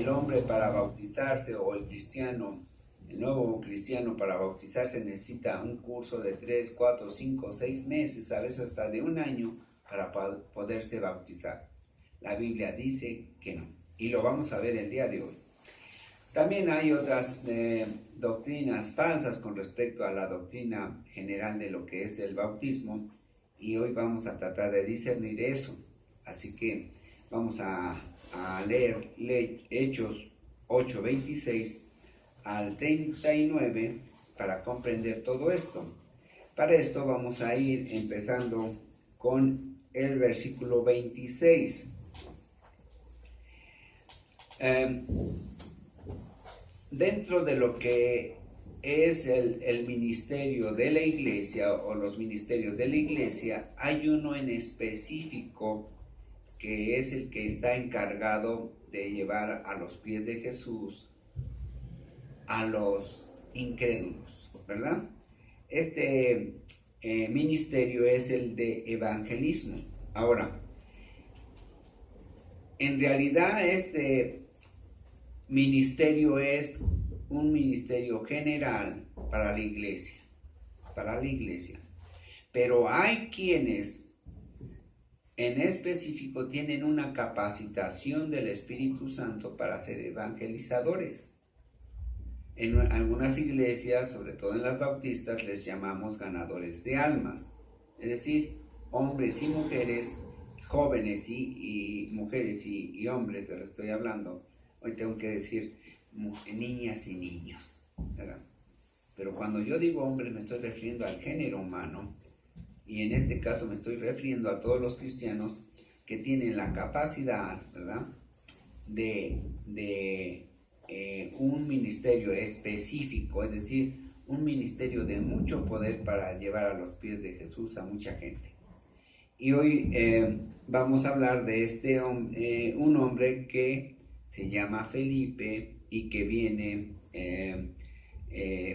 el hombre para bautizarse o el cristiano, el nuevo cristiano para bautizarse necesita un curso de 3, 4, 5, 6 meses, a veces hasta de un año para poderse bautizar. La Biblia dice que no, y lo vamos a ver el día de hoy. También hay otras doctrinas falsas con respecto a la doctrina general de lo que es el bautismo, y hoy vamos a tratar de discernir eso. Así que vamos a leer Hechos 8:26 al 39 para comprender todo esto. Para esto vamos a ir empezando con el versículo 26. Dentro de lo que es el ministerio de la iglesia o los ministerios de la iglesia, hay uno en específico que es el que está encargado de llevar a los pies de Jesús a los incrédulos, ¿verdad? Este ministerio es el de evangelismo. Ahora, en realidad este ministerio es un ministerio general para la iglesia, pero hay quienes en específico tienen una capacitación del Espíritu Santo para ser evangelizadores. En algunas iglesias, sobre todo en las bautistas, les llamamos ganadores de almas, es decir, hombres y mujeres, jóvenes y mujeres y hombres, de lo que estoy hablando. Hoy tengo que decir niñas y niños, ¿verdad? Pero cuando yo digo hombre me estoy refiriendo al género humano, y en este caso me estoy refiriendo a todos los cristianos que tienen la capacidad, ¿verdad?, de un ministerio específico, es decir, un ministerio de mucho poder para llevar a los pies de Jesús a mucha gente. Y hoy vamos a hablar de un hombre que se llama Felipe y que viene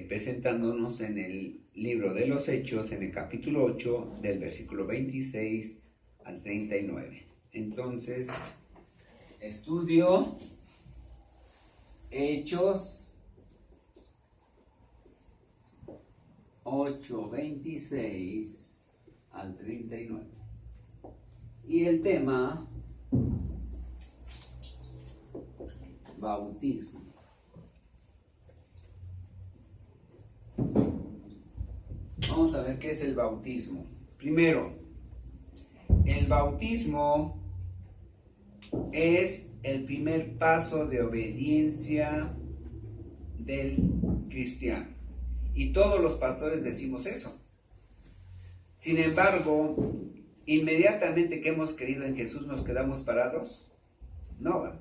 presentándonos en el libro de los Hechos, en el capítulo 8, del versículo 26 al 39. Entonces, estudio Hechos 8, 26 al 39. Y el tema, bautismo. Vamos a ver qué es el bautismo. Primero, el bautismo es el primer paso de obediencia del cristiano. Y todos los pastores decimos eso. Sin embargo, inmediatamente que hemos creído en Jesús, ¿nos quedamos parados? No,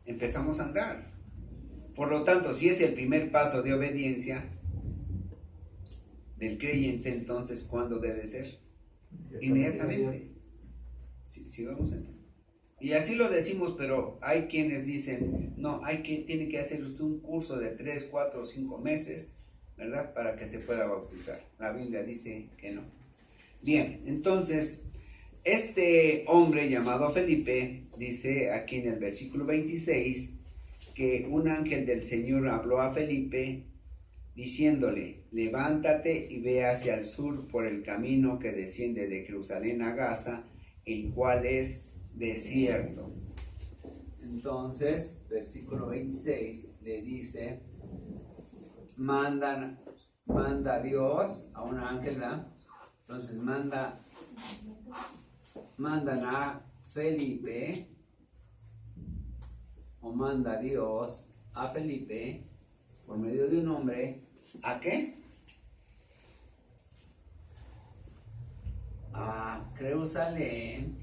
empezamos a andar. Por lo tanto, si es el primer paso de obediencia del creyente, entonces, ¿cuándo debe ser? Inmediatamente. Sí, vamos a entender. Y así lo decimos, pero hay quienes dicen, no, tiene que hacer usted un curso de 3, 4, 5 meses, ¿verdad?, para que se pueda bautizar. La Biblia dice que no. Bien, entonces, este hombre llamado Felipe, dice aquí en el versículo 26, que un ángel del Señor habló a Felipe diciéndole, levántate y ve hacia el sur por el camino que desciende de Jerusalén a Gaza, el cual es desierto. Entonces, versículo 26 le dice, manda Dios a un ángel, ¿verdad? Entonces mandan a Felipe, o manda Dios a Felipe por medio de un hombre, ¿a qué? A Jerusalén,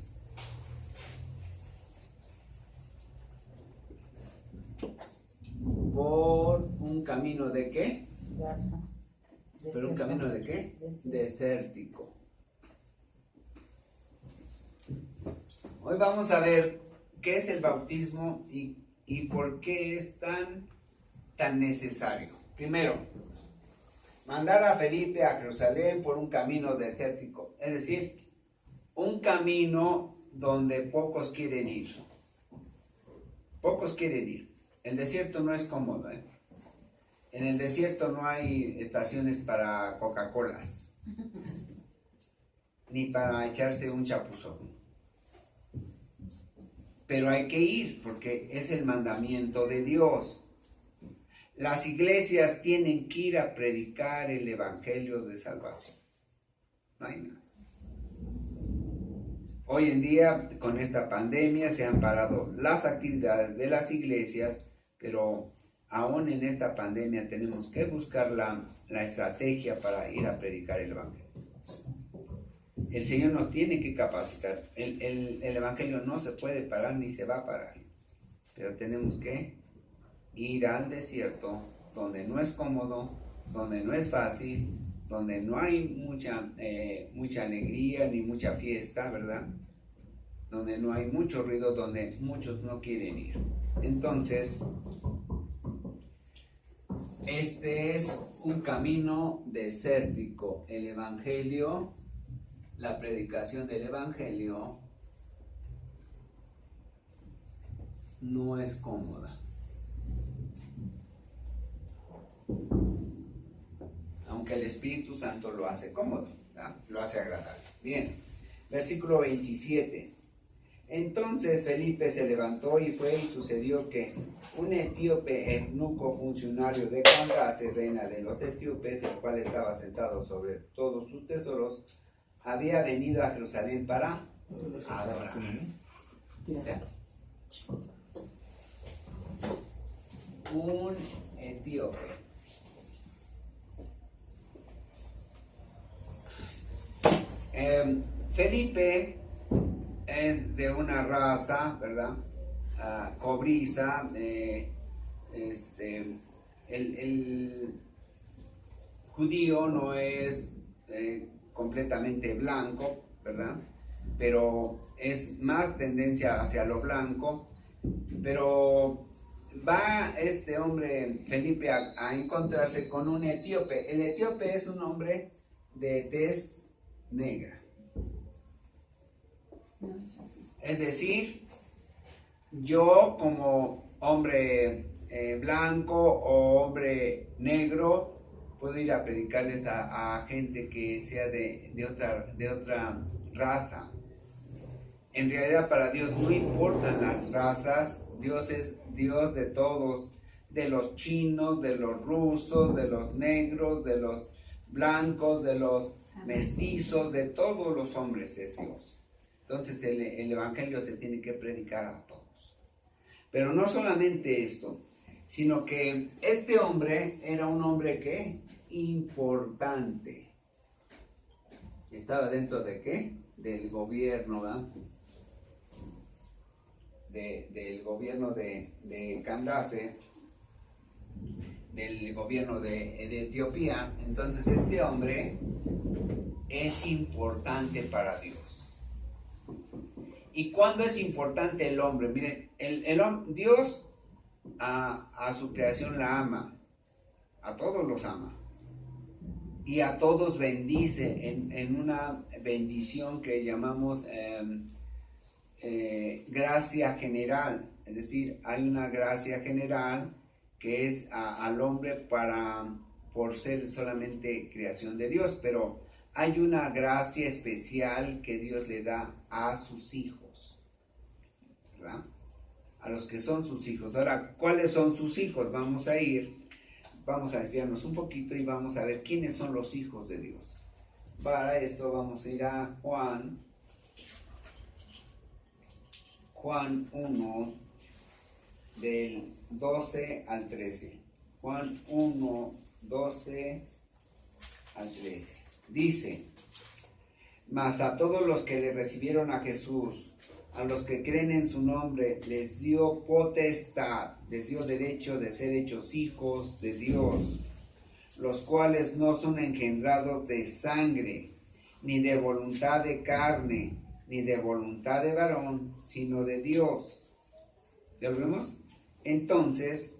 por un camino de qué? ¿Por un camino de qué? Desértico. Hoy vamos a ver qué es el bautismo y por qué es tan necesario. Primero, mandar a Felipe a Jerusalén por un camino desértico, es decir, un camino donde pocos quieren ir. Pocos quieren ir. El desierto no es cómodo, ¿eh? En el desierto no hay estaciones para Coca-Colas, ni para echarse un chapuzón. Pero hay que ir, porque es el mandamiento de Dios. Las iglesias tienen que ir a predicar el evangelio de salvación. No hay más. Hoy en día, con esta pandemia, se han parado las actividades de las iglesias, pero aún en esta pandemia tenemos que buscar la estrategia para ir a predicar el evangelio. El Señor nos tiene que capacitar. El evangelio no se puede parar ni se va a parar, pero tenemos que ir al desierto, donde no es cómodo, donde no es fácil, donde no hay mucha alegría ni mucha fiesta, ¿verdad? Donde no hay mucho ruido, donde muchos no quieren ir. Entonces, este es un camino desértico. El evangelio, la predicación del evangelio, no es cómoda. Aunque el Espíritu Santo lo hace cómodo, ¿verdad? Lo hace agradable. Bien, versículo 27. Entonces Felipe se levantó y fue, y sucedió que un etíope eunuco funcionario de Candace, reina de los etíopes, el cual estaba sentado sobre todos sus tesoros, había venido a Jerusalén para adorar. O sea, un etíope. Felipe es de una raza, ¿verdad? Cobriza. El judío no es completamente blanco, ¿verdad? Pero es más tendencia hacia lo blanco. Pero va este hombre Felipe a encontrarse con un etíope. El etíope es un hombre de tez negra. Es decir, yo como hombre blanco o hombre negro puedo ir a predicarles a gente que sea de otra raza. En realidad para Dios no importan las razas. Dios es Dios de todos, de los chinos, de los rusos, de los negros, de los blancos, de los mestizos, de todos los hombres es Dios. Entonces el evangelio se tiene que predicar a todos. Pero no solamente esto, sino que este hombre era un hombre ¿qué? Importante. Estaba dentro de ¿qué? Del gobierno, ¿verdad? Del gobierno de Candace, del gobierno de Etiopía. Entonces este hombre es importante para Dios. ¿Y cuándo es importante el hombre? Miren, Dios a su creación la ama, a todos los ama, y a todos bendice en una bendición que llamamos gracia general. Es decir, hay una gracia general que es al hombre por ser solamente creación de Dios, pero hay una gracia especial que Dios le da a sus hijos, ¿verdad? A los que son sus hijos. Ahora, ¿cuáles son sus hijos? Vamos a desviarnos un poquito y vamos a ver quiénes son los hijos de Dios. Para esto vamos a ir a Juan 1, del 12 al 13. Juan 1, 12 al 13. Dice: mas a todos los que le recibieron a Jesús, a los que creen en su nombre, les dio potestad, les dio derecho de ser hechos hijos de Dios, los cuales no son engendrados de sangre, ni de voluntad de carne, ni de voluntad de varón, sino de Dios. ¿Ya lo vemos? Entonces,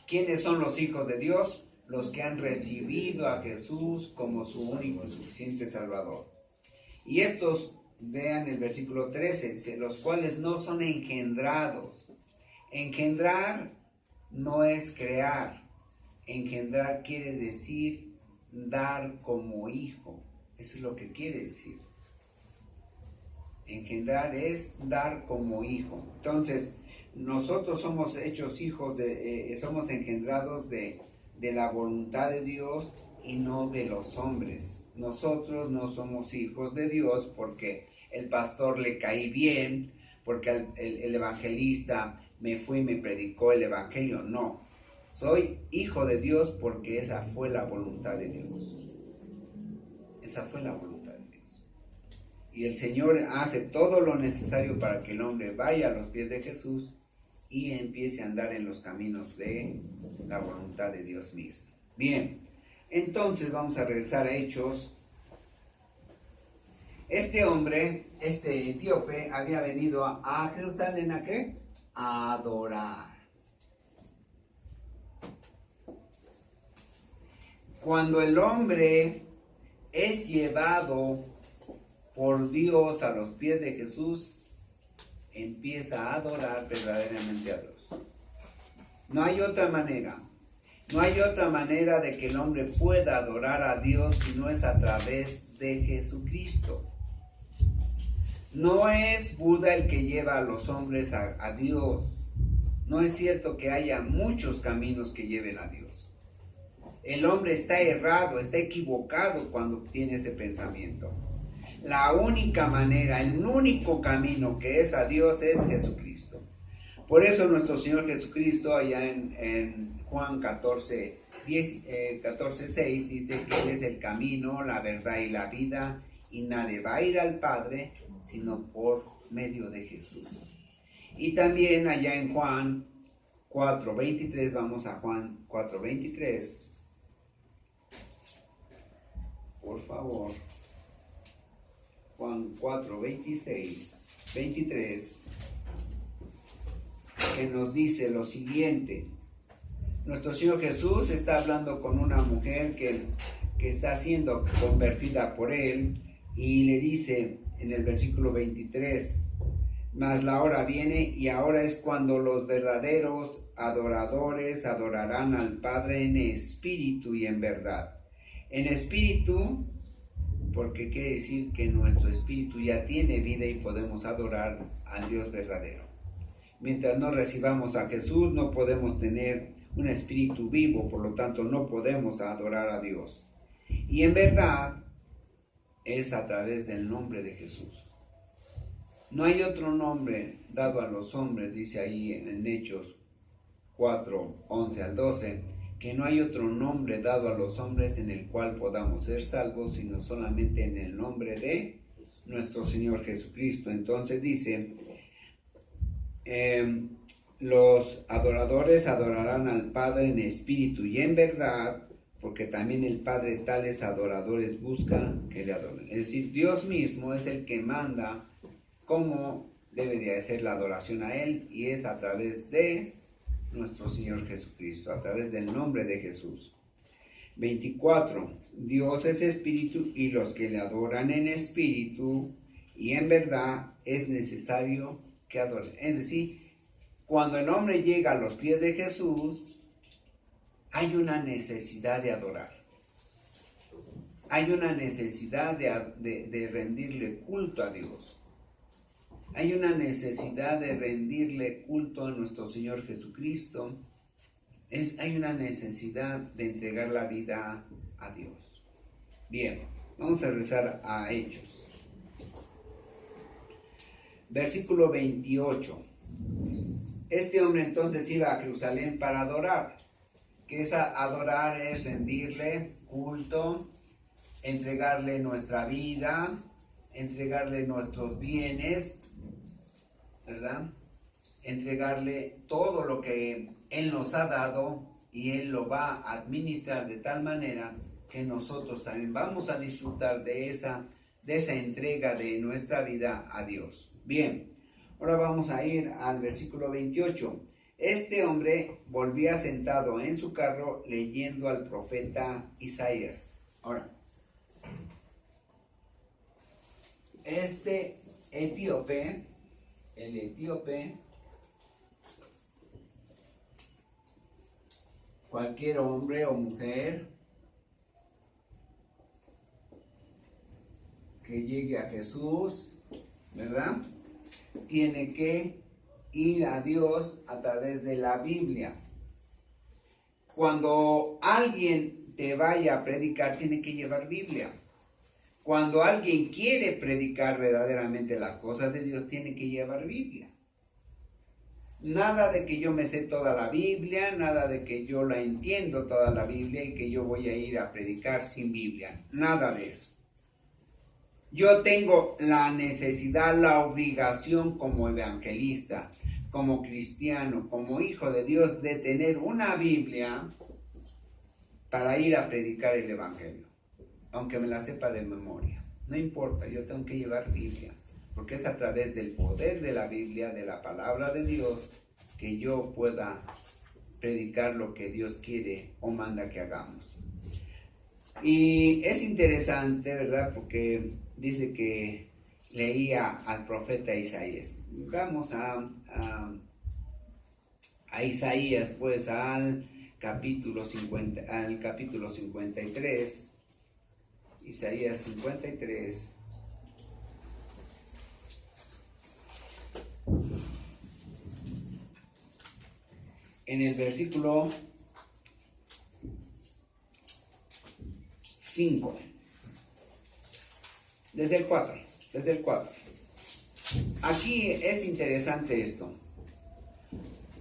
¿quiénes son los hijos de Dios? Los que han recibido a Jesús como su único y suficiente Salvador. Y estos, vean el versículo 13, dice, los cuales no son engendrados. Engendrar no es crear. Engendrar quiere decir dar como hijo. Eso es lo que quiere decir. Engendrar es dar como hijo. Entonces, nosotros somos hechos hijos, somos engendrados de la voluntad de Dios y no de los hombres. Nosotros no somos hijos de Dios porque el pastor le caí bien, porque el evangelista me fue y me predicó el evangelio. No, soy hijo de Dios porque esa fue la voluntad de Dios. Esa fue la voluntad de Dios. Y el Señor hace todo lo necesario para que el hombre vaya a los pies de Jesús y empiece a andar en los caminos de la voluntad de Dios mismo. Bien, entonces vamos a regresar a Hechos. Este hombre, este etíope, había venido a Jerusalén, ¿a qué? A adorar. Cuando el hombre es llevado por Dios a los pies de Jesús, empieza a adorar verdaderamente a Dios. No hay otra manera. No hay otra manera de que el hombre pueda adorar a Dios si no es a través de Jesucristo. No es Buda el que lleva a los hombres a Dios. No es cierto que haya muchos caminos que lleven a Dios. El hombre está errado, está equivocado cuando tiene ese pensamiento. La única manera, el único camino que es a Dios es Jesucristo. Por eso nuestro Señor Jesucristo, allá en Juan 14:6, dice que Él es el camino, la verdad y la vida, y nadie va a ir al Padre sino por medio de Jesús. Y también allá en Juan 4:23, vamos a Juan 4:23. Por favor. Juan 4:23, que nos dice lo siguiente. Nuestro Señor Jesús está hablando con una mujer que está siendo convertida por Él y le dice en el versículo 23, mas la hora viene y ahora es cuando los verdaderos adoradores adorarán al Padre en espíritu y en verdad. En espíritu, porque quiere decir que nuestro espíritu ya tiene vida y podemos adorar al Dios verdadero. Mientras no recibamos a Jesús, no podemos tener un espíritu vivo, por lo tanto no podemos adorar a Dios. Y en verdad es a través del nombre de Jesús. No hay otro nombre dado a los hombres, dice ahí en Hechos 4:11-12, que no hay otro nombre dado a los hombres en el cual podamos ser salvos, sino solamente en el nombre de nuestro Señor Jesucristo. Entonces dice, los adoradores adorarán al Padre en espíritu y en verdad, porque también el Padre tales adoradores busca que le adoren. Es decir, Dios mismo es el que manda cómo debe de hacer la adoración a Él, y es a través de nuestro Señor Jesucristo, a través del nombre de Jesús. 24. Dios es espíritu y los que le adoran en espíritu y en verdad es necesario que adoren. Es decir, cuando el hombre llega a los pies de Jesús, hay una necesidad de adorar. Hay una necesidad de rendirle culto a Dios. Hay una necesidad de rendirle culto a nuestro Señor Jesucristo. Hay una necesidad de entregar la vida a Dios. Bien, vamos a regresar a Hechos. Versículo 28. Este hombre entonces iba a Jerusalén para adorar. Que adorar es rendirle culto, entregarle nuestra vida, entregarle nuestros bienes, ¿verdad? Entregarle todo lo que Él nos ha dado, y Él lo va a administrar de tal manera que nosotros también vamos a disfrutar de esa entrega de nuestra vida a Dios. Bien, ahora vamos a ir al versículo 28. Este hombre volvía sentado en su carro leyendo al profeta Isaías. Ahora, este etíope, el etíope, cualquier hombre o mujer que llegue a Jesús, ¿verdad? Tiene que ir a Dios a través de la Biblia. Cuando alguien te vaya a predicar, tiene que llevar Biblia. Cuando alguien quiere predicar verdaderamente las cosas de Dios, tiene que llevar Biblia. Nada de que yo me sé toda la Biblia, nada de que yo la entiendo toda la Biblia y que yo voy a ir a predicar sin Biblia. Nada de eso. Yo tengo la necesidad, la obligación como evangelista, como cristiano, como hijo de Dios, de tener una Biblia para ir a predicar el evangelio. Aunque me la sepa de memoria. No importa, yo tengo que llevar Biblia. Porque es a través del poder de la Biblia, de la palabra de Dios, que yo pueda predicar lo que Dios quiere o manda que hagamos. Y es interesante, ¿verdad? Porque dice que leía al profeta Isaías. Vamos a Isaías, pues, al capítulo 53. Isaías 53. En el versículo 5. Desde el 4. Aquí es interesante esto.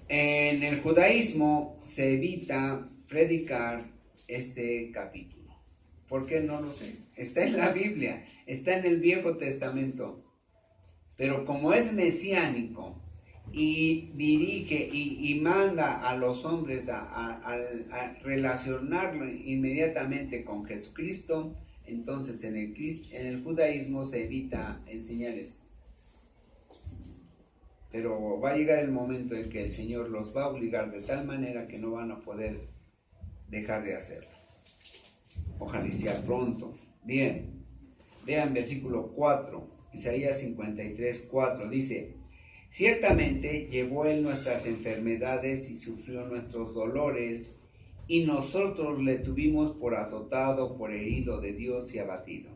En el judaísmo se evita predicar este capítulo. ¿Por qué? No lo sé. Está en la Biblia, está en el Viejo Testamento. Pero como es mesiánico y dirige y manda a los hombres a relacionarlo inmediatamente con Jesucristo, entonces en el judaísmo se evita enseñar esto. Pero va a llegar el momento en que el Señor los va a obligar de tal manera que no van a poder dejar de hacerlo. Ojalá sea pronto. Bien, vean versículo 4, Isaías 53, 4, dice: ciertamente llevó él nuestras enfermedades y sufrió nuestros dolores, y nosotros le tuvimos por azotado, por herido de Dios y abatido.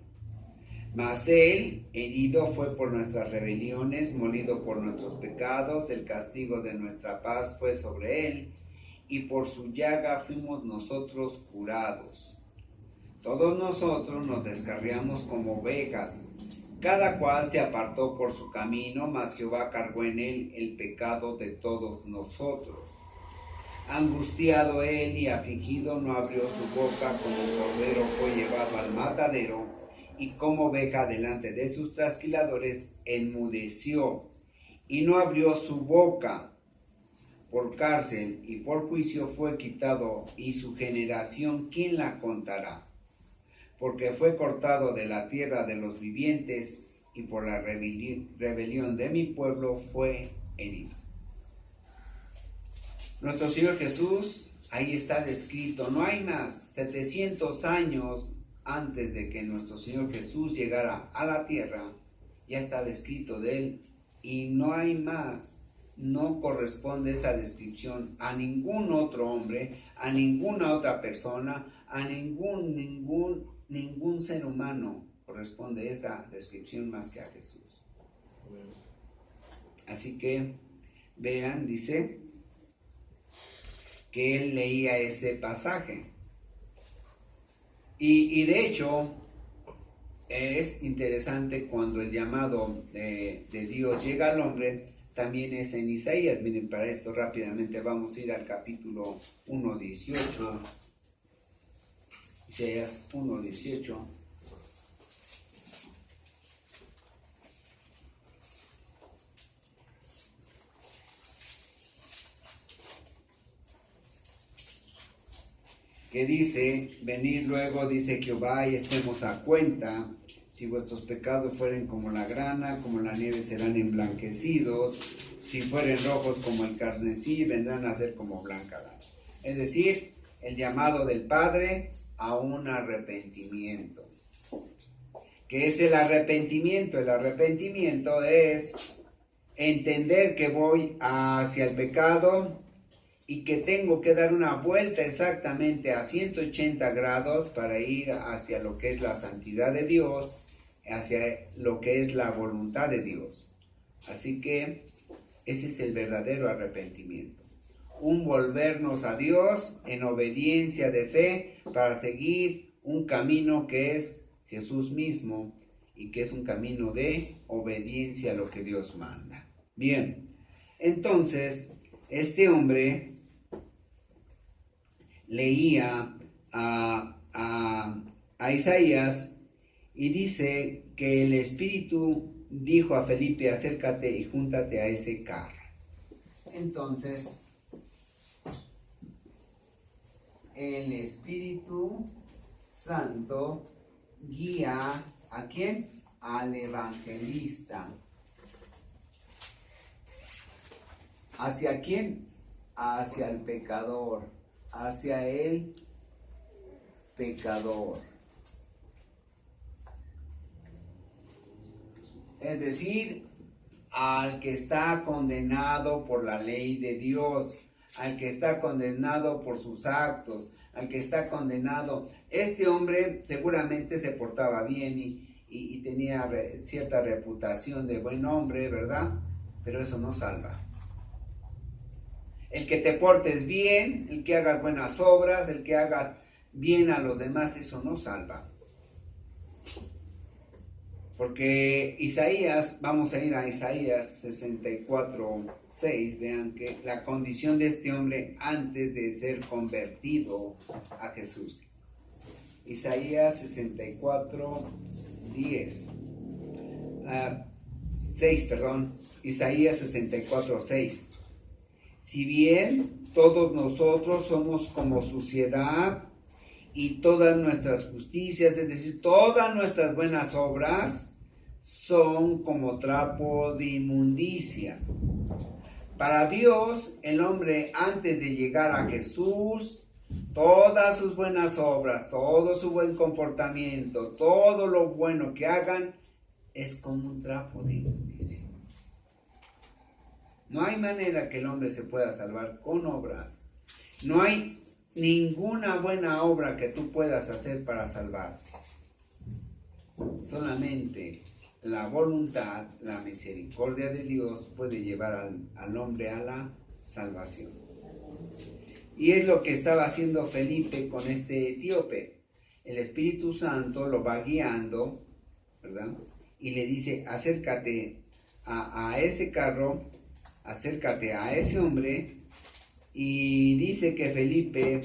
Mas él herido fue por nuestras rebeliones, molido por nuestros pecados, el castigo de nuestra paz fue sobre él, y por su llaga fuimos nosotros curados. Todos nosotros nos descarriamos como ovejas, cada cual se apartó por su camino, mas Jehová cargó en él el pecado de todos nosotros. Angustiado él y afligido, no abrió su boca, como cordero fue llevado al matadero, y como oveja delante de sus trasquiladores enmudeció, y no abrió su boca. Por cárcel y por juicio fue quitado, y su generación, ¿quién la contará? Porque fue cortado de la tierra de los vivientes, y por la rebelión de mi pueblo fue herido. Nuestro Señor Jesús, ahí está descrito, no hay más. 700 años antes de que nuestro Señor Jesús llegara a la tierra, ya estaba escrito de él, y no hay más. No corresponde esa descripción a ningún otro hombre, a ninguna otra persona, a ningún ser humano corresponde esa descripción más que a Jesús. Así que vean, dice que él leía ese pasaje. Y de hecho, es interesante cuando el llamado de Dios llega al hombre, también es en Isaías. Miren, para esto rápidamente vamos a ir al capítulo 1:18. Isaías 1:18. Que dice: venid luego, dice Jehová, y estemos a cuenta. Si vuestros pecados fueren como la grana, como la nieve serán emblanquecidos. Si fueren rojos como el carmesí, vendrán a ser como blanca lana. Es decir, el llamado del Padre a un arrepentimiento. ¿Qué es el arrepentimiento? El arrepentimiento es entender que voy hacia el pecado y que tengo que dar una vuelta exactamente a 180 grados para ir hacia lo que es la santidad de Dios, hacia lo que es la voluntad de Dios. Así que ese es el verdadero arrepentimiento. Un volvernos a Dios en obediencia de fe para seguir un camino que es Jesús mismo y que es un camino de obediencia a lo que Dios manda. Bien, entonces este hombre leía a Isaías y dice que el Espíritu dijo a Felipe: acércate y júntate a ese carro. Entonces, el Espíritu Santo guía ¿a quién? Al evangelista. ¿Hacia quién? Hacia el pecador, hacia el pecador. Es decir, al que está condenado por la ley de Dios, al que está condenado por sus actos, al que está condenado. Este hombre seguramente se portaba bien y tenía cierta reputación de buen hombre, ¿verdad? Pero eso no salva. El que te portes bien, el que hagas buenas obras, el que hagas bien a los demás, eso no salva. Porque Isaías, vamos a ir a Isaías 64:6, vean que la condición de este hombre antes de ser convertido a Jesús. Isaías 64:10. 6, perdón. Isaías 64:6. Si bien todos nosotros somos como suciedad, y todas nuestras justicias, es decir, todas nuestras buenas obras, son como trapo de inmundicia. Para Dios, el hombre antes de llegar a Jesús, todas sus buenas obras, todo su buen comportamiento, todo lo bueno que hagan, es como un trapo de inmundicia. No hay manera que el hombre se pueda salvar con obras. No hay ninguna buena obra que tú puedas hacer para salvarte. Solamente la voluntad, la misericordia de Dios puede llevar al hombre a la salvación. Y es lo que estaba haciendo Felipe con este etíope. El Espíritu Santo lo va guiando, ¿verdad? Y le dice: acércate a ese carro, acércate a ese hombre. Y dice que Felipe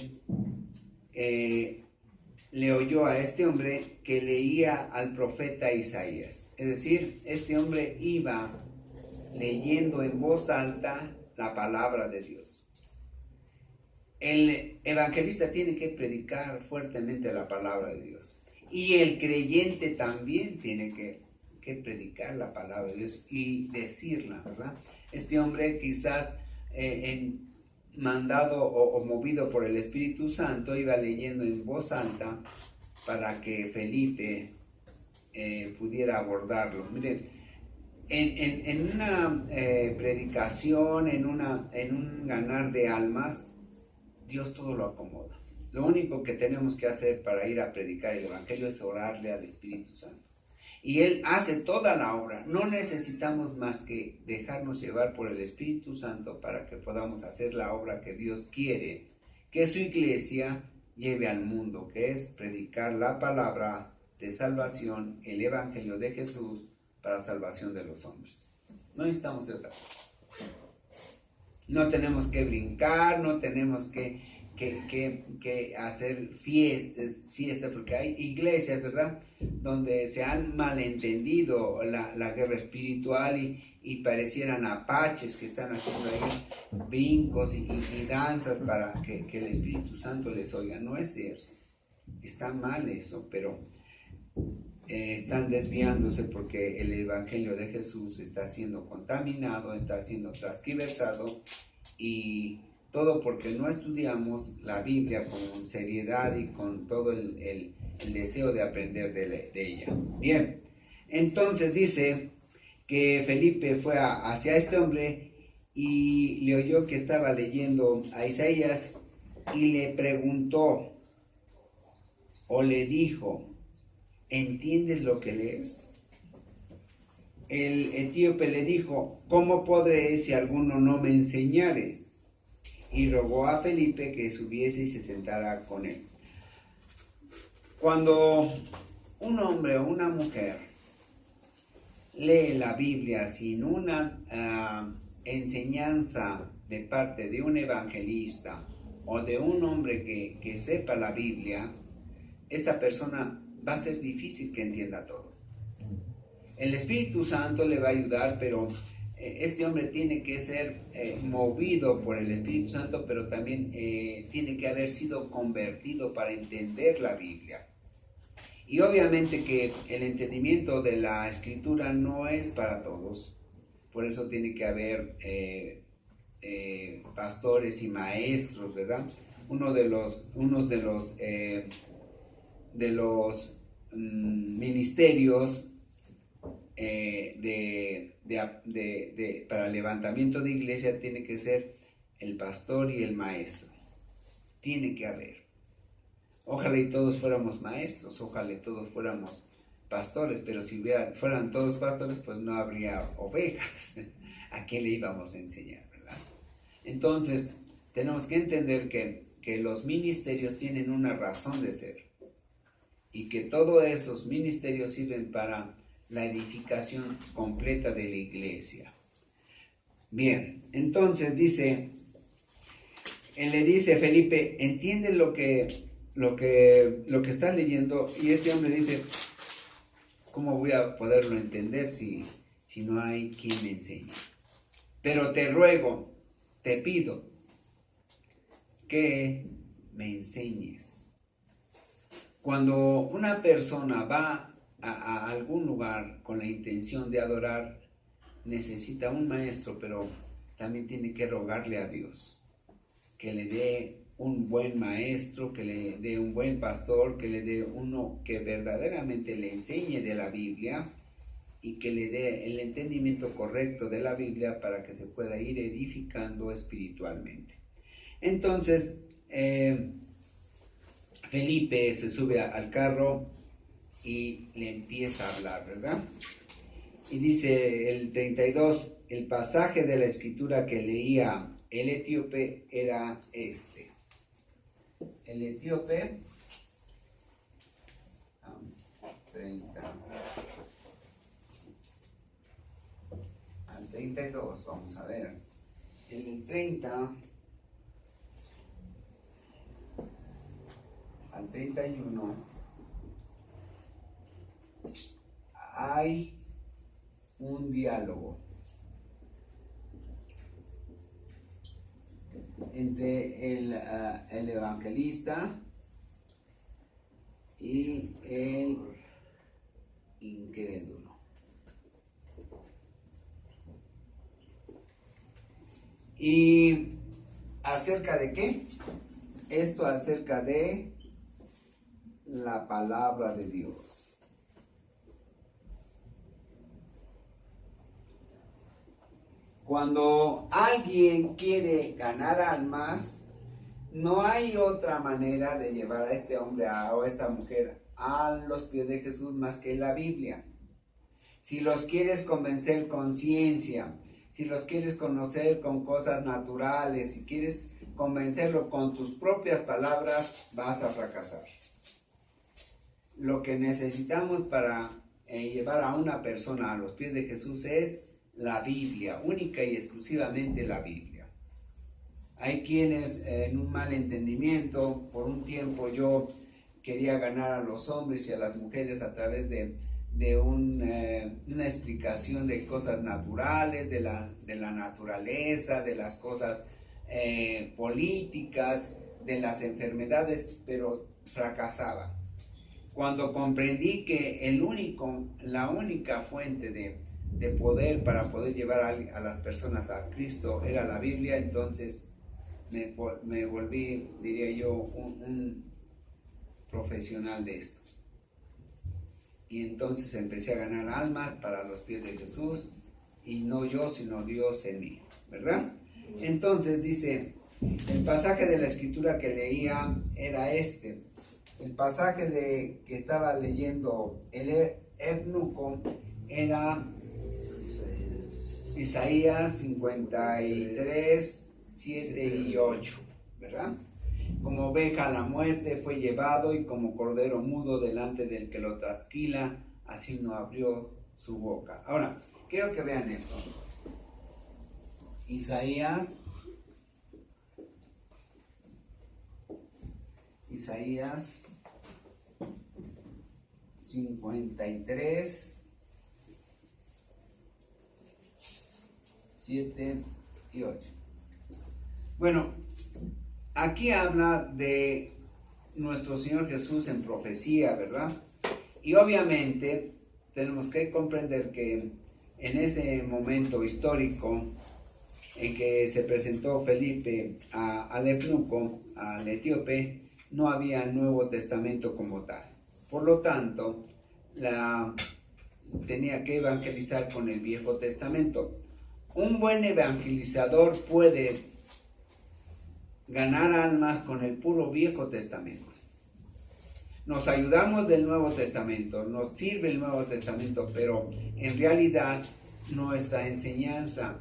le oyó a este hombre que leía al profeta Isaías. Es decir, este hombre iba leyendo en voz alta la palabra de Dios. El evangelista tiene que predicar fuertemente la palabra de Dios. Y el creyente también tiene que predicar la palabra de Dios y decirla, ¿verdad? Este hombre quizás mandado o movido por el Espíritu Santo, iba leyendo en voz alta para que Felipe pudiera abordarlo. Miren, en una predicación, en un ganar de almas, Dios todo lo acomoda. Lo único que tenemos que hacer para ir a predicar el Evangelio es orarle al Espíritu Santo. Y Él hace toda la obra. No necesitamos más que dejarnos llevar por el Espíritu Santo para que podamos hacer la obra que Dios quiere que su iglesia lleve al mundo, que es predicar la palabra de salvación, el Evangelio de Jesús para salvación de los hombres. No necesitamos de otra cosa. No tenemos que brincar, no tenemos que hacer fiestas, porque hay iglesias, ¿verdad?, donde se han malentendido la guerra espiritual y parecieran apaches que están haciendo ahí brincos y danzas para que el Espíritu Santo les oiga. No es cierto, está mal eso, pero están desviándose porque el Evangelio de Jesús está siendo contaminado, está siendo transgiversado, y todo porque no estudiamos la Biblia con seriedad y con todo el deseo de aprender de ella. Bien, entonces dice que Felipe fue hacia este hombre y le oyó que estaba leyendo a Isaías y le preguntó o le dijo, ¿entiendes lo que lees? El etíope le dijo, ¿cómo podré si alguno no me enseñare? Y rogó a Felipe que subiese y se sentara con él. Cuando un hombre o una mujer lee la Biblia sin una enseñanza de parte de un evangelista o de un hombre que sepa la Biblia, esta persona va a ser difícil que entienda todo. El Espíritu Santo le va a ayudar, pero este hombre tiene que ser movido por el Espíritu Santo, pero también tiene que haber sido convertido para entender la Biblia. Y obviamente que el entendimiento de la Escritura no es para todos, por eso tiene que haber pastores y maestros, ¿verdad? Uno de los ministerios para levantamiento de iglesia tiene que ser el pastor y el maestro. Tiene que haber. Ojalá y todos fuéramos maestros, ojalá y todos fuéramos pastores, pero si fueran todos pastores, pues no habría ovejas. ¿A qué le íbamos a enseñar, verdad? Entonces, tenemos que entender que los ministerios tienen una razón de ser y que todos esos ministerios sirven para la edificación completa de la iglesia. Bien, entonces él le dice a Felipe, ¿entiende lo que estás leyendo? Y este hombre dice, ¿cómo voy a poderlo entender si no hay quien me enseñe? Pero te ruego, te pido que me enseñes. Cuando una persona va a algún lugar con la intención de adorar, necesita un maestro, pero también tiene que rogarle a Dios que le dé un buen maestro, que le dé un buen pastor, que le dé uno que verdaderamente le enseñe de la Biblia y que le dé el entendimiento correcto de la Biblia para que se pueda ir edificando espiritualmente. Entonces, Felipe se sube al carro y le empieza a hablar, ¿verdad? Y dice el 32, el pasaje de la escritura que leía el etíope era este. El etíope, 30 al 32, vamos a ver. En el 30 al 31 hay un diálogo entre el evangelista y el incrédulo. ¿Y acerca de qué? Esto acerca de la palabra de Dios. Cuando alguien quiere ganar almas, no hay otra manera de llevar a este hombre o a esta mujer a los pies de Jesús más que la Biblia. Si los quieres convencer con ciencia, si los quieres conocer con cosas naturales, si quieres convencerlo con tus propias palabras, vas a fracasar. Lo que necesitamos para llevar a una persona a los pies de Jesús es la Biblia, única y exclusivamente la Biblia. Hay quienes en un mal entendimiento, por un tiempo yo quería ganar a los hombres y a las mujeres a través de una explicación de cosas naturales, de la naturaleza, de las cosas políticas, de las enfermedades, pero fracasaba. Cuando comprendí que la única fuente de poder para poder llevar a las personas a Cristo era la Biblia, entonces me volví, diría yo, un profesional de esto. Y entonces empecé a ganar almas para los pies de Jesús y no yo, sino Dios en mí, ¿verdad? Entonces dice, el pasaje de la escritura que leía era este. El pasaje que estaba leyendo el eunuco era Isaías 53, 7 y 8, ¿verdad? Como oveja a la muerte fue llevado, y como cordero mudo delante del que lo trasquila, así no abrió su boca. Ahora, quiero que vean esto. Isaías 53, 7 y 8. Bueno, aquí habla de nuestro Señor Jesús en profecía, ¿verdad? Y obviamente tenemos que comprender que en ese momento histórico en que se presentó Felipe al eunuco, al etíope, no había Nuevo Testamento como tal. Por lo tanto, tenía que evangelizar con el Viejo Testamento. Un buen evangelizador puede ganar almas con el puro Viejo Testamento. Nos ayudamos del Nuevo Testamento, nos sirve el Nuevo Testamento, pero en realidad nuestra enseñanza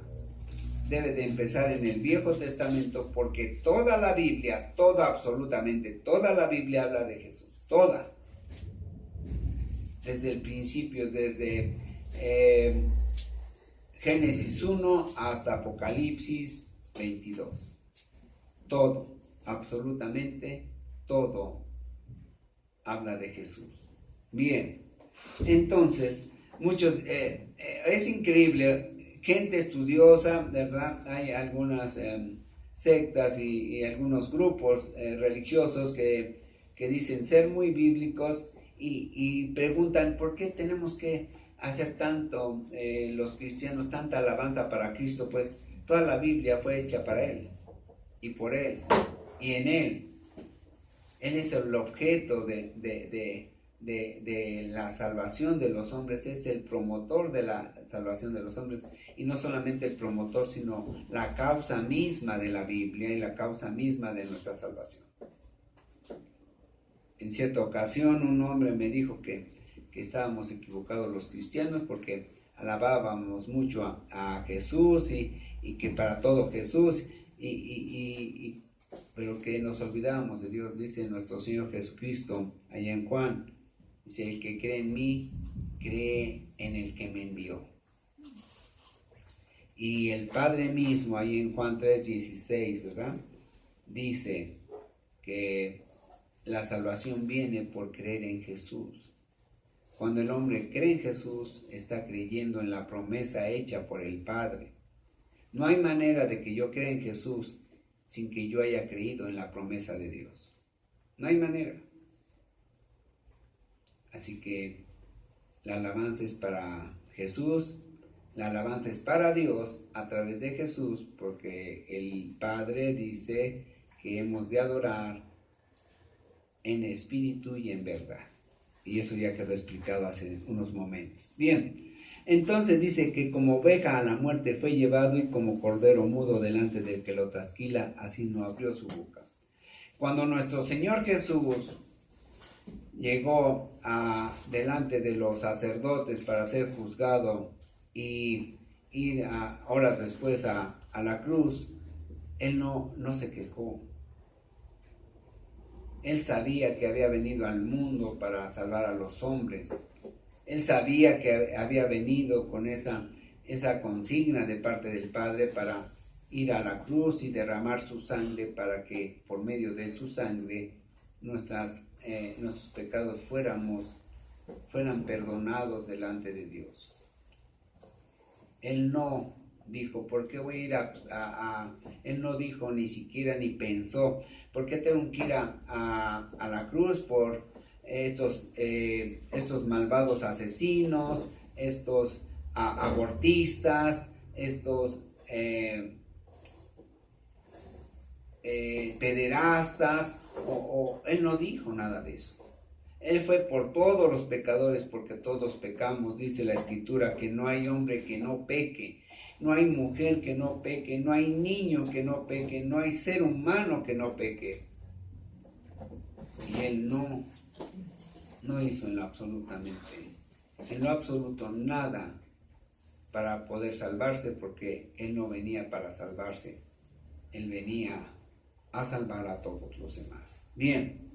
debe de empezar en el Viejo Testamento, porque toda la Biblia, absolutamente toda la Biblia habla de Jesús, toda. Desde el principio, desde Génesis 1 hasta Apocalipsis 22. Todo, absolutamente todo habla de Jesús. Bien, entonces, muchos, es increíble, gente estudiosa, ¿verdad? Hay algunas sectas y algunos grupos religiosos que dicen ser muy bíblicos y preguntan por qué tenemos que hacer tanto los cristianos, tanta alabanza para Cristo. Pues toda la Biblia fue hecha para Él y por Él y en Él. Él es el objeto de la salvación de los hombres, es el promotor de la salvación de los hombres, y no solamente el promotor, sino la causa misma de la Biblia y la causa misma de nuestra salvación. En cierta ocasión un hombre me dijo que estábamos equivocados los cristianos porque alabábamos mucho a Jesús y que para todo Jesús, pero que nos olvidábamos de Dios. Dice nuestro Señor Jesucristo allá en Juan, dice: el que cree en mí, cree en el que me envió. Y el Padre mismo, ahí en Juan 3:16, ¿verdad? Dice que la salvación viene por creer en Jesús. Cuando el hombre cree en Jesús, está creyendo en la promesa hecha por el Padre. No hay manera de que yo crea en Jesús sin que yo haya creído en la promesa de Dios. No hay manera. Así que la alabanza es para Jesús, la alabanza es para Dios a través de Jesús, porque el Padre dice que hemos de adorar en espíritu y en verdad. Y eso ya quedó explicado hace unos momentos. Bien, entonces dice que como oveja a la muerte fue llevado, y como cordero mudo delante del que lo trasquila, así no abrió su boca. Cuando nuestro Señor Jesús llegó delante de los sacerdotes para ser juzgado y ir horas después a la cruz, Él no se quejó. Él sabía que había venido al mundo para salvar a los hombres. Él sabía que había venido con esa consigna de parte del Padre para ir a la cruz y derramar su sangre, para que por medio de su sangre nuestros pecados fueran perdonados delante de Dios. Él no dijo: ¿por qué voy a ir Él no dijo, ni siquiera ni pensó: ¿por qué tengo que ir a la cruz por estos malvados asesinos, estos abortistas, estos pederastas? Él no dijo nada de eso. Él fue por todos los pecadores, porque todos pecamos. Dice la Escritura que no hay hombre que no peque, no hay mujer que no peque, no hay niño que no peque, no hay ser humano que no peque. Y Él no hizo en lo absoluto nada para poder salvarse, porque Él no venía para salvarse, Él venía a salvar a todos los demás. Bien,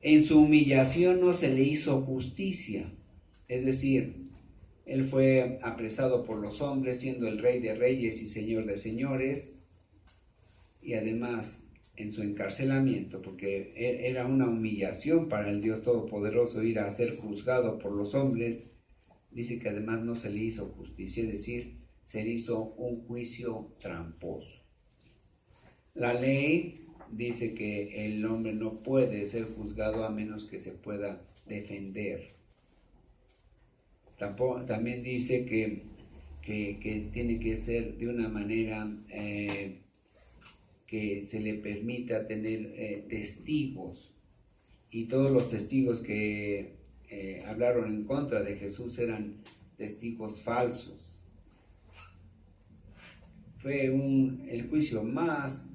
en su humillación no se le hizo justicia, es decir, Él fue apresado por los hombres, siendo el Rey de Reyes y Señor de Señores, y además en su encarcelamiento, porque era una humillación para el Dios Todopoderoso ir a ser juzgado por los hombres. Dice que además no se le hizo justicia, es decir, se le hizo un juicio tramposo. La ley dice que el hombre no puede ser juzgado a menos que se pueda defender. También dice que tiene que ser de una manera que se le permita tener testigos, y todos los testigos que hablaron en contra de Jesús eran testigos falsos. Fue el juicio más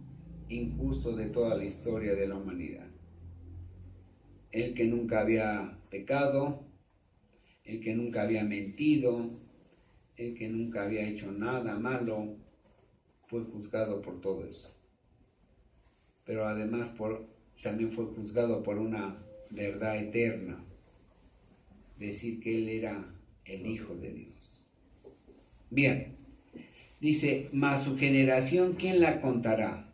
injusto de toda la historia de la humanidad. El que nunca había pecado, el que nunca había mentido, el que nunca había hecho nada malo, fue juzgado por todo eso. Pero además también fue juzgado por una verdad eterna, decir que Él era el Hijo de Dios. Bien, dice, mas su generación, ¿quién la contará?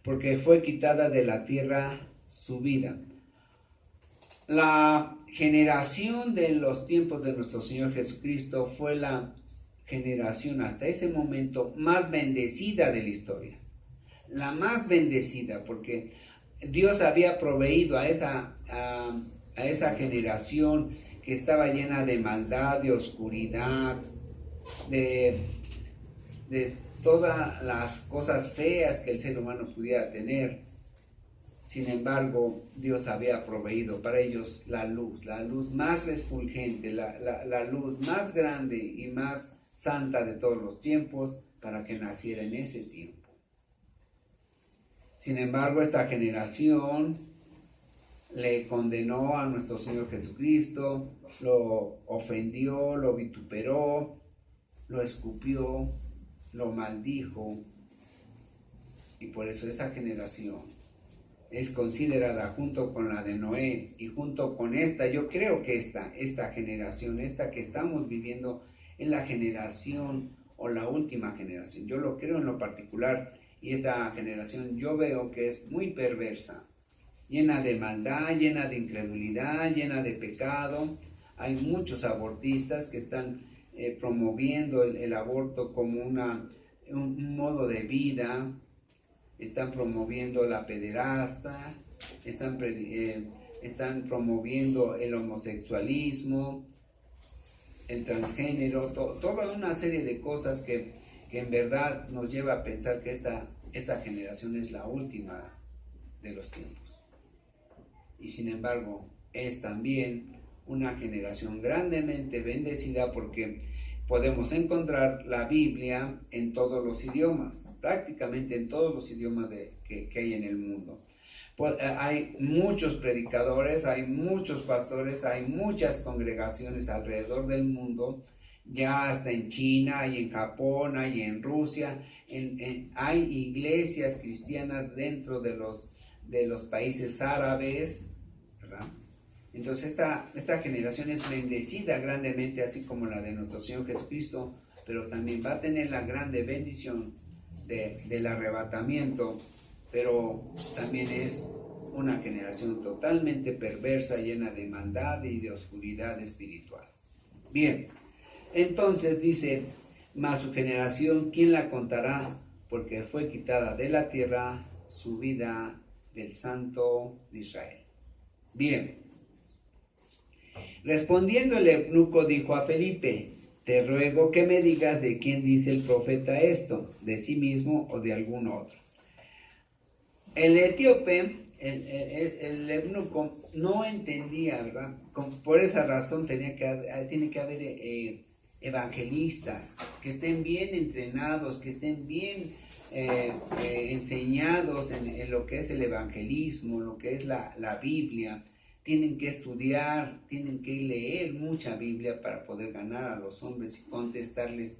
Porque fue quitada de la tierra su vida. La generación de los tiempos de nuestro Señor Jesucristo fue la generación hasta ese momento más bendecida de la historia. La más bendecida, porque Dios había proveído a esa generación que estaba llena de maldad, de oscuridad, de todas las cosas feas que el ser humano pudiera tener. Sin embargo, Dios había proveído para ellos la luz más refulgente, la luz más grande y más santa de todos los tiempos, para que naciera en ese tiempo. Sin embargo, esta generación le condenó a nuestro Señor Jesucristo, lo ofendió, lo vituperó, lo escupió, lo maldijo, y por eso esa generación es considerada, junto con la de Noé y junto con esta, yo creo que esta generación, esta que estamos viviendo, es la generación o la última generación. Yo lo creo en lo particular, y esta generación yo veo que es muy perversa, llena de maldad, llena de incredulidad, llena de pecado. Hay muchos abortistas que están promoviendo el aborto como un modo de vida. Están promoviendo la pederasta, están promoviendo el homosexualismo, el transgénero, toda una serie de cosas que en verdad nos lleva a pensar que esta generación es la última de los tiempos. Y sin embargo, es también una generación grandemente bendecida, porque podemos encontrar la Biblia en todos los idiomas, prácticamente en todos los idiomas que hay en el mundo. Hay muchos predicadores, hay muchos pastores, hay muchas congregaciones alrededor del mundo, ya hasta en China, hay en Japón, hay en Rusia, hay iglesias cristianas dentro de los países árabes, ¿verdad? Entonces esta generación es bendecida grandemente, así como la de nuestro Señor Jesucristo, pero también va a tener la grande bendición del arrebatamiento, pero también es una generación totalmente perversa, llena de maldad y de oscuridad espiritual. Bien, entonces dice, mas su generación, ¿quién la contará? Porque fue quitada de la tierra su vida del Santo de Israel. Bien. Respondiendo el eunuco dijo a Felipe, te ruego que me digas de quién dice el profeta esto, de sí mismo o de algún otro. El etíope el eunuco no entendía, ¿verdad? Por esa razón tiene que haber evangelistas que estén bien entrenados, que estén bien enseñados en lo que es el evangelismo, lo que es la Biblia. Tienen que estudiar, tienen que leer mucha Biblia para poder ganar a los hombres y contestarles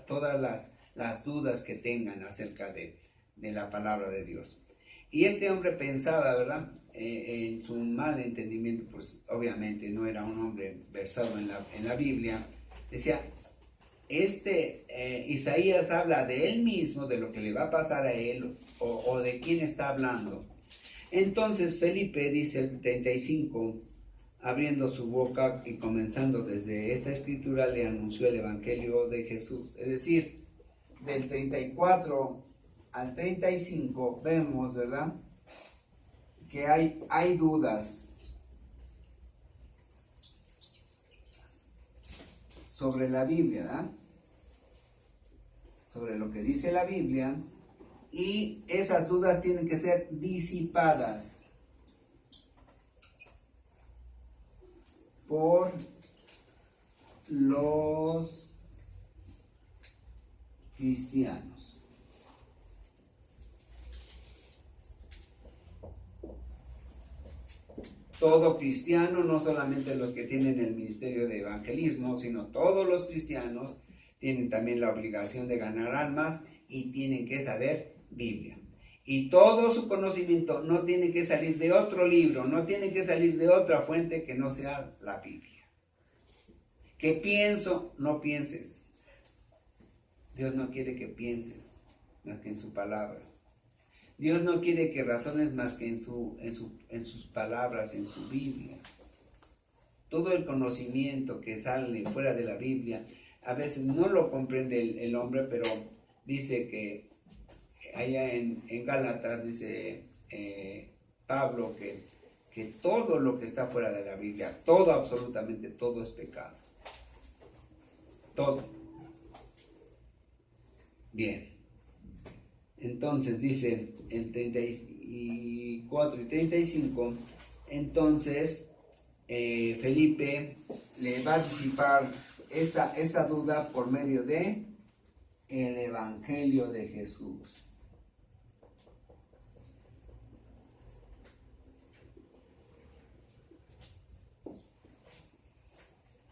todas las dudas que tengan acerca de la palabra de Dios. Y este hombre pensaba, ¿verdad? En su mal entendimiento, pues obviamente no era un hombre versado en la Biblia. Decía, Isaías habla de él mismo, de lo que le va a pasar a él, o de quién está hablando. Entonces Felipe, dice el 35, abriendo su boca y comenzando desde esta escritura, le anunció el evangelio de Jesús. Es decir, del 34 al 35 vemos, ¿verdad?, que hay dudas sobre la Biblia, ¿verdad?, sobre lo que dice la Biblia, y esas dudas tienen que ser disipadas por los cristianos. Todo cristiano, no solamente los que tienen el ministerio de evangelismo, sino todos los cristianos tienen también la obligación de ganar almas y tienen que saber Biblia. Y todo su conocimiento no tiene que salir de otro libro, no tiene que salir de otra fuente que no sea la Biblia. ¿Qué pienso? No pienses. Dios no quiere que pienses más que en su palabra. Dios no quiere que razones más que en sus palabras, en su Biblia. Todo el conocimiento que sale fuera de la Biblia, a veces no lo comprende el hombre, pero dice que allá en Gálatas dice Pablo que todo lo que está fuera de la Biblia, todo, absolutamente todo es pecado. Todo. Bien. Entonces dice el 34 y 35, entonces Felipe le va a disipar esta duda por medio de el evangelio de Jesús.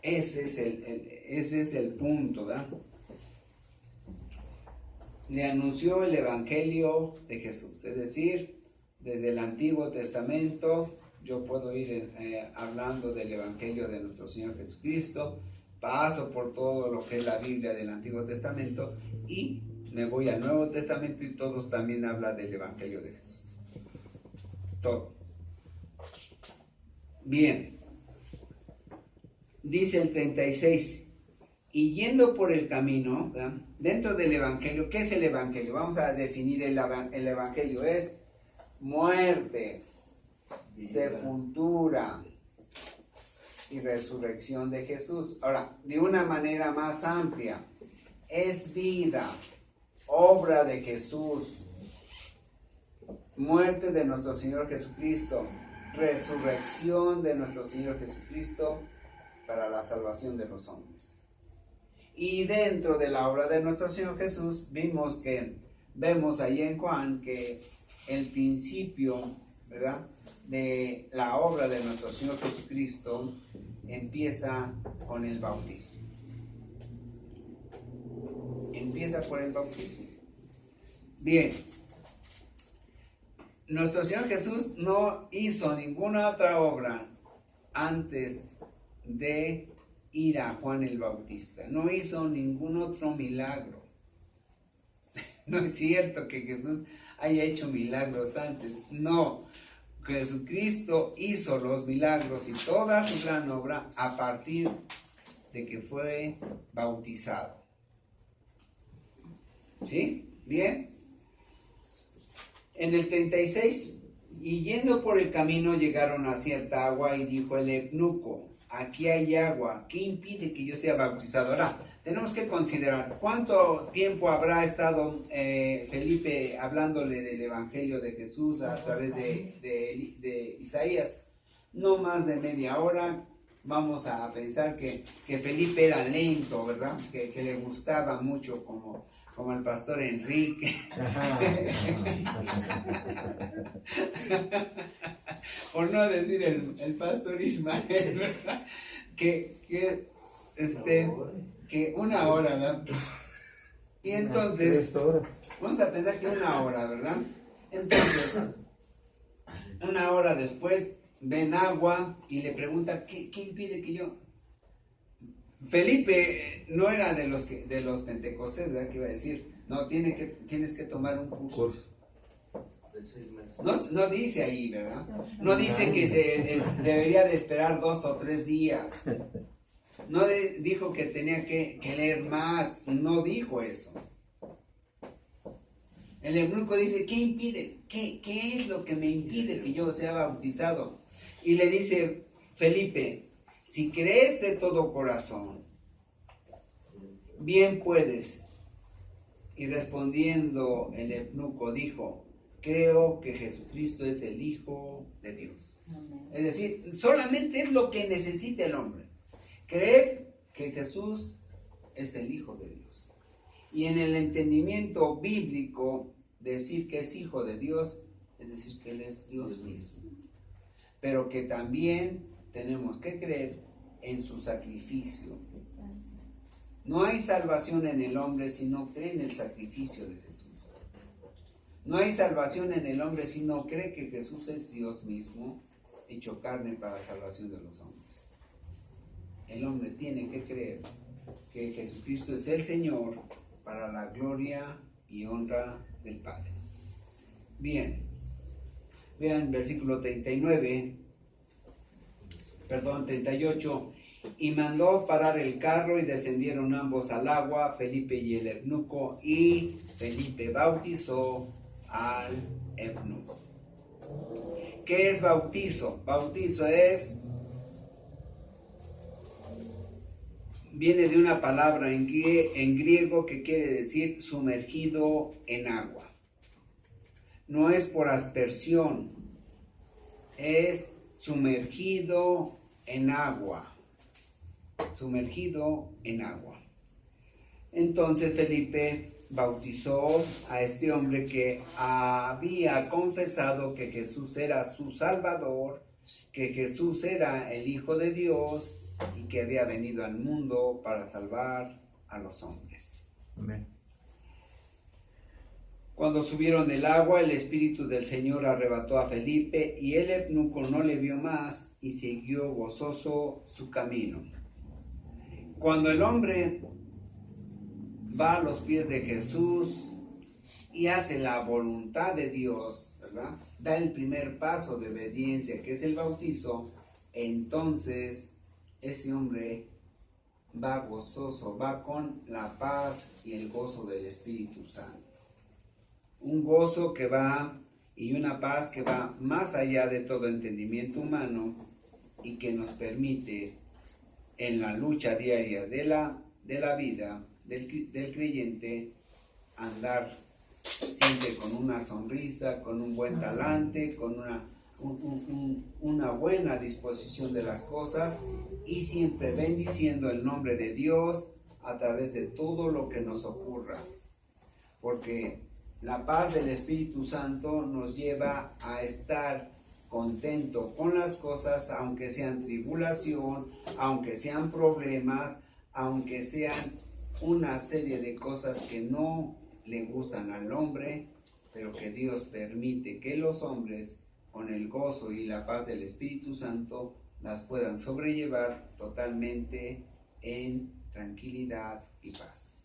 Ese es el punto, ¿verdad? Le anunció el evangelio de Jesús, es decir, desde el Antiguo Testamento yo puedo ir hablando del evangelio de nuestro Señor Jesucristo, paso por todo lo que es la Biblia del Antiguo Testamento y me voy al Nuevo Testamento y todos también hablan del evangelio de Jesús. Todo. Bien. Dice el 36, y yendo por el camino, ¿verdad?, dentro del evangelio, ¿qué es el evangelio? Vamos a definir el evangelio. Es muerte, sepultura y resurrección de Jesús. Ahora, de una manera más amplia, es vida, obra de Jesús, muerte de nuestro Señor Jesucristo, resurrección de nuestro Señor Jesucristo para la salvación de los hombres. Y dentro de la obra de nuestro Señor Jesús vemos ahí en Juan que el principio, ¿verdad?, de la obra de nuestro Señor Jesucristo empieza con el bautismo. Empieza por el bautismo. Bien. Nuestro Señor Jesús no hizo ninguna otra obra antes de ir a Juan el Bautista. No hizo ningún otro milagro. No es cierto que Jesús haya hecho milagros antes. No. Jesucristo hizo los milagros y toda su gran obra a partir de que fue bautizado. ¿Sí? Bien. En el 36, y yendo por el camino llegaron a cierta agua y dijo el eunuco, aquí hay agua, ¿qué impide que yo sea bautizado? Ahora, tenemos que considerar cuánto tiempo habrá estado Felipe hablándole del Evangelio de Jesús a través de Isaías. No más de media hora. Vamos a pensar que Felipe era lento, ¿verdad? Que le gustaba mucho como el pastor Enrique. Por no decir el pastor Ismael, ¿verdad? Que una hora, ¿verdad? Y entonces, vamos a pensar que una hora, ¿verdad? Entonces, una hora después, ven agua y le pregunta, ¿qué impide que yo? Felipe no era de los pentecostés, ¿verdad? Que iba a decir, no, tienes que tomar un curso. De 6 meses. No dice ahí, ¿verdad? No dice que se debería de esperar 2 o 3 días. No dijo que tenía que leer más. No dijo eso. El eunuco dice, ¿qué impide? ¿Qué es lo que me impide que yo sea bautizado? Y le dice Felipe, si crees de todo corazón, bien puedes. Y respondiendo el eunuco dijo, creo que Jesucristo es el Hijo de Dios. Es decir, solamente es lo que necesita el hombre. Creer que Jesús es el Hijo de Dios. Y en el entendimiento bíblico, decir que es Hijo de Dios, es decir, que Él es Dios mismo. Pero que también tenemos que creer en su sacrificio. No hay salvación en el hombre si no cree en el sacrificio de Jesús. No hay salvación en el hombre si no cree que Jesús es Dios mismo, hecho carne para la salvación de los hombres. El hombre tiene que creer que Jesucristo es el Señor para la gloria y honra del Padre. Bien, vean versículo 38. Y mandó parar el carro y descendieron ambos al agua, Felipe y el eunuco, y Felipe bautizó al eunuco. ¿Qué es bautizo? Bautizo viene de una palabra en griego que quiere decir sumergido en agua. No es por aspersión, es sumergido en agua. Sumergido en agua. Entonces Felipe bautizó a este hombre que había confesado que Jesús era su Salvador, que Jesús era el Hijo de Dios y que había venido al mundo para salvar a los hombres. Amén. Cuando subieron del agua, el Espíritu del Señor arrebató a Felipe y el eunuco no le vio más y siguió gozoso su camino. Cuando el hombre va a los pies de Jesús y hace la voluntad de Dios, ¿verdad? Da el primer paso de obediencia, que es el bautizo, entonces ese hombre va gozoso, va con la paz y el gozo del Espíritu Santo. Un gozo que va y una paz que va más allá de todo entendimiento humano y que nos permite en la lucha diaria de la vida del creyente andar siempre con una sonrisa, con un buen talante, con una buena disposición de las cosas y siempre bendiciendo el nombre de Dios a través de todo lo que nos ocurra. Porque la paz del Espíritu Santo nos lleva a estar contento con las cosas, aunque sean tribulación, aunque sean problemas, aunque sean una serie de cosas que no le gustan al hombre, pero que Dios permite que los hombres, con el gozo y la paz del Espíritu Santo, las puedan sobrellevar totalmente en tranquilidad y paz.